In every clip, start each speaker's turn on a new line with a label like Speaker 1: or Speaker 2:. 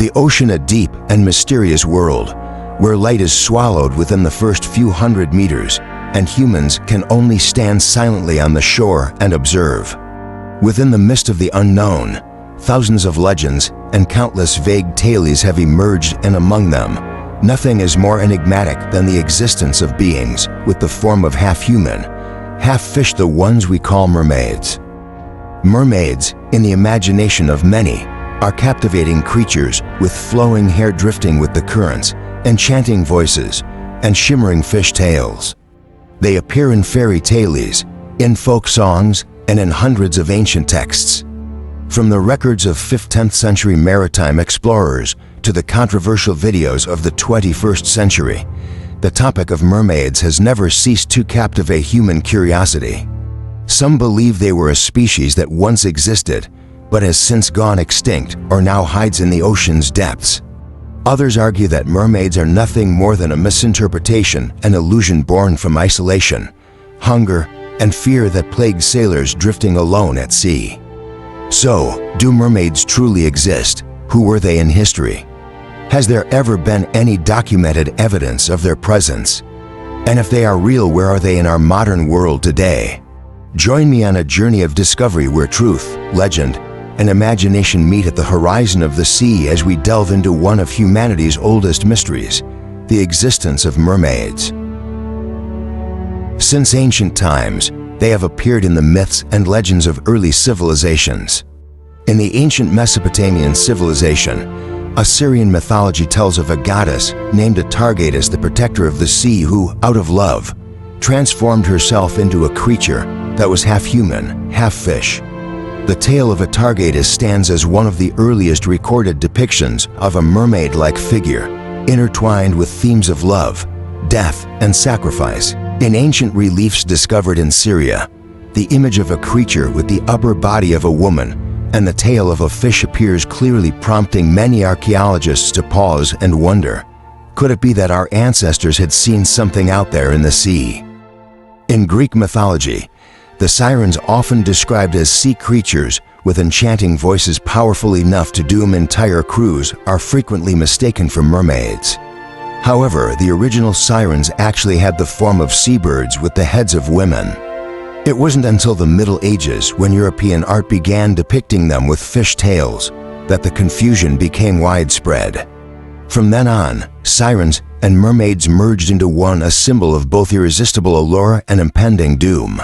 Speaker 1: The ocean a deep and mysterious world, where light is swallowed within the first few hundred meters, and humans can only stand silently on the shore and observe. Within the mist of the unknown, thousands of legends and countless vague tales have emerged, and among them, nothing is more enigmatic than the existence of beings with the form of half-human, half-fish, the ones we call mermaids. Mermaids, in the imagination of many, are captivating creatures with flowing hair drifting with the currents, enchanting voices, and shimmering fish tails. They appear in fairy tales, in folk songs, and in hundreds of ancient texts. From the records of 5th-10th century maritime explorers to the controversial videos of the 21st century, the topic of mermaids has never ceased to captivate human curiosity. Some believe they were a species that once existed, but has since gone extinct or now hides in the ocean's depths. Others argue that mermaids are nothing more than a misinterpretation and illusion born from isolation, hunger, and fear that plagued sailors drifting alone at sea. So, do mermaids truly exist? Who were they in history? Has there ever been any documented evidence of their presence? And if they are real, where are they in our modern world today? Join me on a journey of discovery where truth, legend, and imagination meet at the horizon of the sea as we delve into one of humanity's oldest mysteries, the existence of mermaids. Since ancient times, they have appeared in the myths and legends of early civilizations. In the ancient Mesopotamian civilization, Assyrian mythology tells of a goddess named Atargatis, the protector of the sea, who, out of love, transformed herself into a creature that was half human, half fish. The tale of Atargatis stands as one of the earliest recorded depictions of a mermaid-like figure, intertwined with themes of love, death, and sacrifice. In ancient reliefs discovered in Syria, the image of a creature with the upper body of a woman and the tail of a fish appears clearly, prompting many archaeologists to pause and wonder, could it be that our ancestors had seen something out there in the sea? In Greek mythology, the sirens, often described as sea creatures with enchanting voices powerful enough to doom entire crews, are frequently mistaken for mermaids. However, the original sirens actually had the form of seabirds with the heads of women. It wasn't until the Middle Ages, when European art began depicting them with fish tails, that the confusion became widespread. From then on, sirens and mermaids merged into one, a symbol of both irresistible allure and impending doom.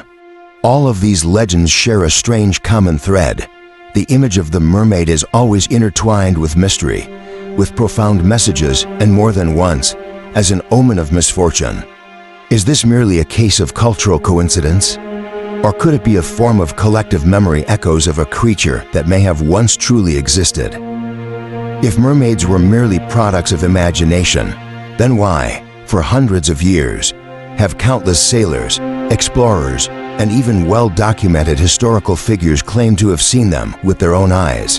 Speaker 1: All of these legends share a strange common thread. The image of the mermaid is always intertwined with mystery, with profound messages, and more than once, as an omen of misfortune. Is this merely a case of cultural coincidence? Or could it be a form of collective memory, echoes of a creature that may have once truly existed? If mermaids were merely products of imagination, then why, for hundreds of years, have countless sailors, explorers, and even well-documented historical figures claimed to have seen them with their own eyes?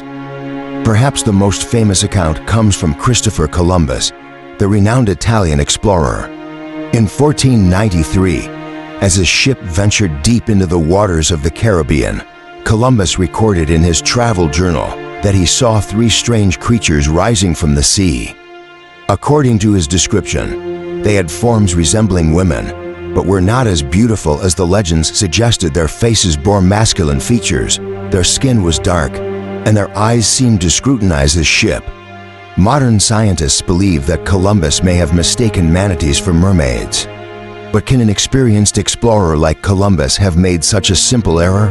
Speaker 1: Perhaps the most famous account comes from Christopher Columbus, the renowned Italian explorer. In 1493, as his ship ventured deep into the waters of the Caribbean, Columbus recorded in his travel journal that he saw 3 strange creatures rising from the sea. According to his description, they had forms resembling women, but were not as beautiful as the legends suggested. Their faces bore masculine features, their skin was dark, and their eyes seemed to scrutinize his ship. Modern scientists believe that Columbus may have mistaken manatees for mermaids. But can an experienced explorer like Columbus have made such a simple error?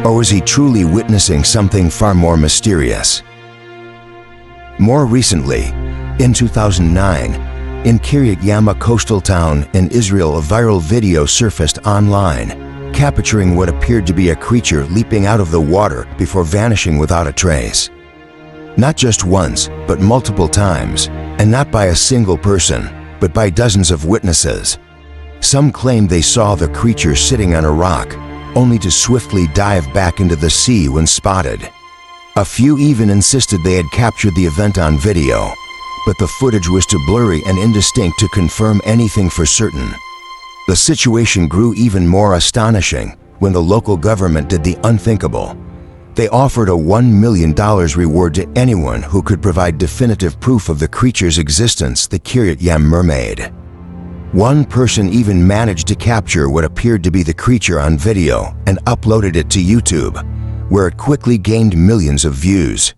Speaker 1: Or was he truly witnessing something far more mysterious? More recently, in 2009, in Kiryat Yama coastal town in Israel, a viral video surfaced online, capturing what appeared to be a creature leaping out of the water before vanishing without a trace. Not just once, but multiple times, and not by a single person, but by dozens of witnesses. Some claimed they saw the creature sitting on a rock, only to swiftly dive back into the sea when spotted. A few even insisted they had captured the event on video, but the footage was too blurry and indistinct to confirm anything for certain. The situation grew even more astonishing when the local government did the unthinkable. They offered a $1 million reward to anyone who could provide definitive proof of the creature's existence, the Kiryat Mermaid. One person even managed to capture what appeared to be the creature on video and uploaded it to YouTube, where it quickly gained millions of views.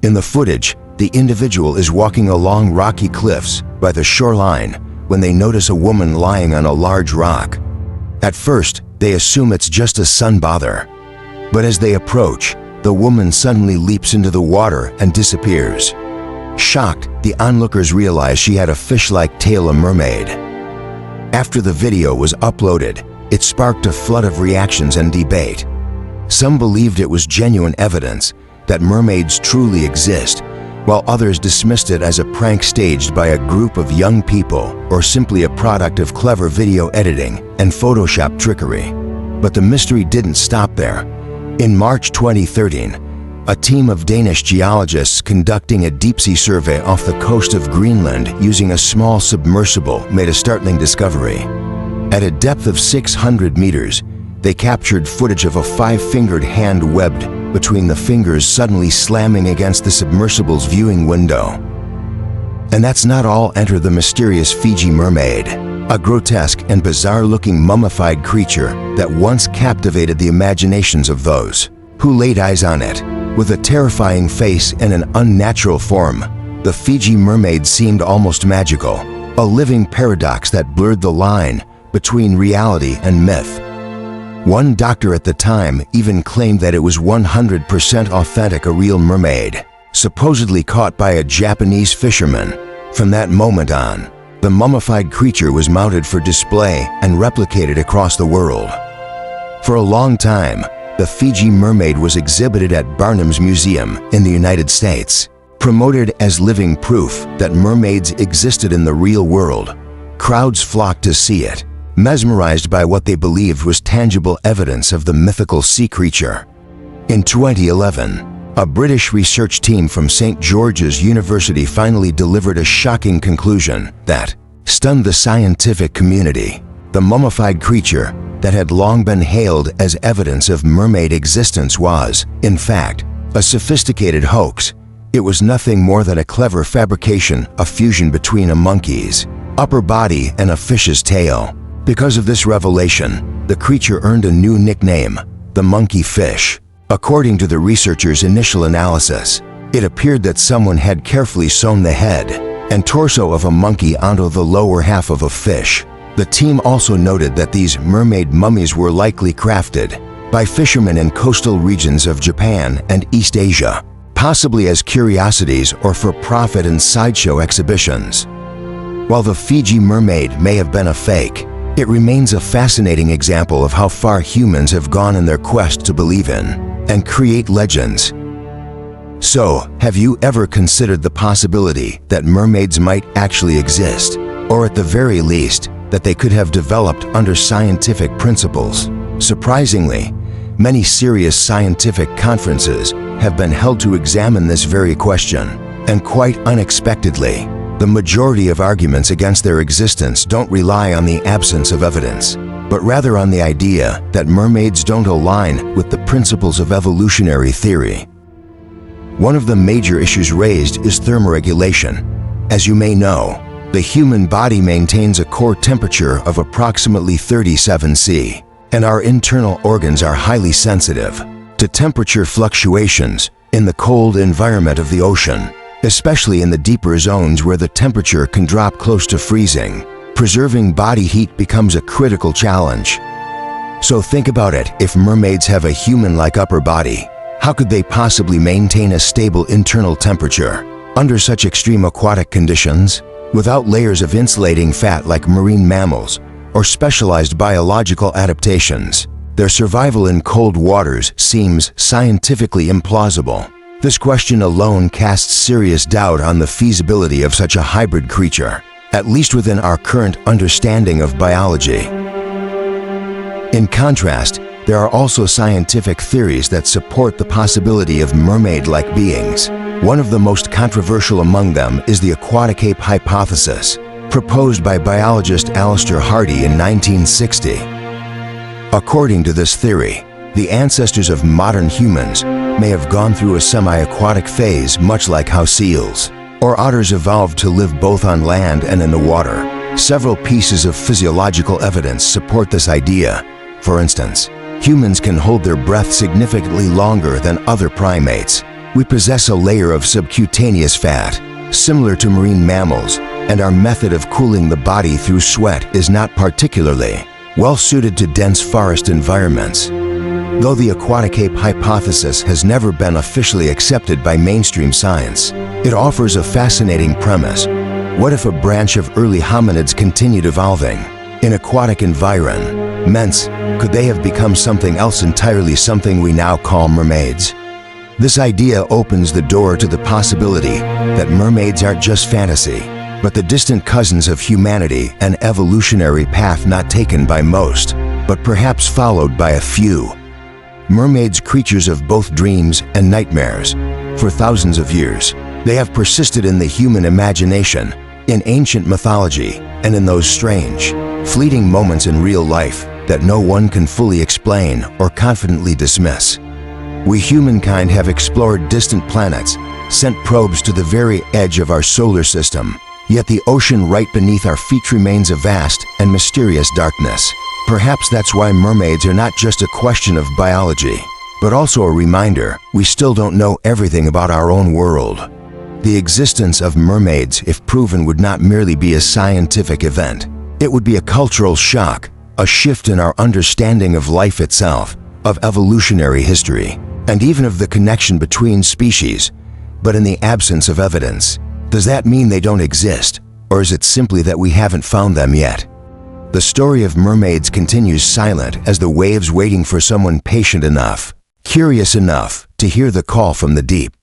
Speaker 1: In the footage, the individual is walking along rocky cliffs by the shoreline when they notice a woman lying on a large rock. At first, they assume it's just a sunbather. But as they approach, the woman suddenly leaps into the water and disappears. Shocked, the onlookers realize she had a fish-like tail, a mermaid. After the video was uploaded, it sparked a flood of reactions and debate. Some believed it was genuine evidence that mermaids truly exist, while others dismissed it as a prank staged by a group of young people or simply a product of clever video editing and Photoshop trickery. But the mystery didn't stop there. In March 2013, a team of Danish geologists conducting a deep-sea survey off the coast of Greenland using a small submersible made a startling discovery. At a depth of 600 meters, they captured footage of a 5-fingered hand webbed between the fingers suddenly slamming against the submersible's viewing window. And that's not all. Enter the mysterious Fiji mermaid, a grotesque and bizarre-looking mummified creature that once captivated the imaginations of those who laid eyes on it. With a terrifying face and an unnatural form, the Fiji mermaid seemed almost magical, a living paradox that blurred the line between reality and myth. One doctor at the time even claimed that it was 100% authentic, a real mermaid, supposedly caught by a Japanese fisherman. From that moment on, the mummified creature was mounted for display and replicated across the world. For a long time, the Fiji mermaid was exhibited at Barnum's Museum in the United States, promoted as living proof that mermaids existed in the real world. Crowds flocked to see it, mesmerized by what they believed was tangible evidence of the mythical sea creature. In 2011, a British research team from St. George's University finally delivered a shocking conclusion that stunned the scientific community. The mummified creature that had long been hailed as evidence of mermaid existence was, in fact, a sophisticated hoax. It was nothing more than a clever fabrication, a fusion between a monkey's upper body and a fish's tail. Because of this revelation, the creature earned a new nickname, the monkey fish. According to the researchers' initial analysis, it appeared that someone had carefully sewn the head and torso of a monkey onto the lower half of a fish. The team also noted that these mermaid mummies were likely crafted by fishermen in coastal regions of Japan and East Asia, possibly as curiosities or for profit and sideshow exhibitions. While the Fiji mermaid may have been a fake, it remains a fascinating example of how far humans have gone in their quest to believe in and create legends. So, have you ever considered the possibility that mermaids might actually exist, or at the very least, that they could have developed under scientific principles? Surprisingly, many serious scientific conferences have been held to examine this very question, and quite unexpectedly, the majority of arguments against their existence don't rely on the absence of evidence, but rather on the idea that mermaids don't align with the principles of evolutionary theory. One of the major issues raised is thermoregulation. As you may know, the human body maintains a core temperature of approximately 37 C, and our internal organs are highly sensitive to temperature fluctuations in the cold environment of the ocean, especially in the deeper zones where the temperature can drop close to freezing. Preserving body heat becomes a critical challenge. So think about it, if mermaids have a human-like upper body, how could they possibly maintain a stable internal temperature under such extreme aquatic conditions? Without layers of insulating fat like marine mammals or specialized biological adaptations, their survival in cold waters seems scientifically implausible. This question alone casts serious doubt on the feasibility of such a hybrid creature, at least within our current understanding of biology. In contrast, there are also scientific theories that support the possibility of mermaid-like beings. One of the most controversial among them is the aquatic ape hypothesis, proposed by biologist Alistair Hardy in 1960. According to this theory, the ancestors of modern humans may have gone through a semi-aquatic phase, much like how seals or otters evolved to live both on land and in the water. Several pieces of physiological evidence support this idea. For instance, humans can hold their breath significantly longer than other primates. We possess a layer of subcutaneous fat, similar to marine mammals, and our method of cooling the body through sweat is not particularly well suited to dense forest environments. Though the aquatic ape hypothesis has never been officially accepted by mainstream science, it offers a fascinating premise. What if a branch of early hominids continued evolving in aquatic environments? Could they have become something else entirely, something we now call mermaids? This idea opens the door to the possibility that mermaids aren't just fantasy, but the distant cousins of humanity, an evolutionary path not taken by most, but perhaps followed by a few. Mermaids, creatures of both dreams and nightmares. For thousands of years, they have persisted in the human imagination, in ancient mythology, and in those strange, fleeting moments in real life that no one can fully explain or confidently dismiss. We humankind have explored distant planets, sent probes to the very edge of our solar system, yet the ocean right beneath our feet remains a vast and mysterious darkness. Perhaps that's why mermaids are not just a question of biology, but also a reminder we still don't know everything about our own world. The existence of mermaids, if proven, would not merely be a scientific event. It would be a cultural shock, a shift in our understanding of life itself, of evolutionary history, and even of the connection between species. But in the absence of evidence, does that mean they don't exist, or is it simply that we haven't found them yet? The story of mermaids continues silent as the waves, waiting for someone patient enough, curious enough to hear the call from the deep.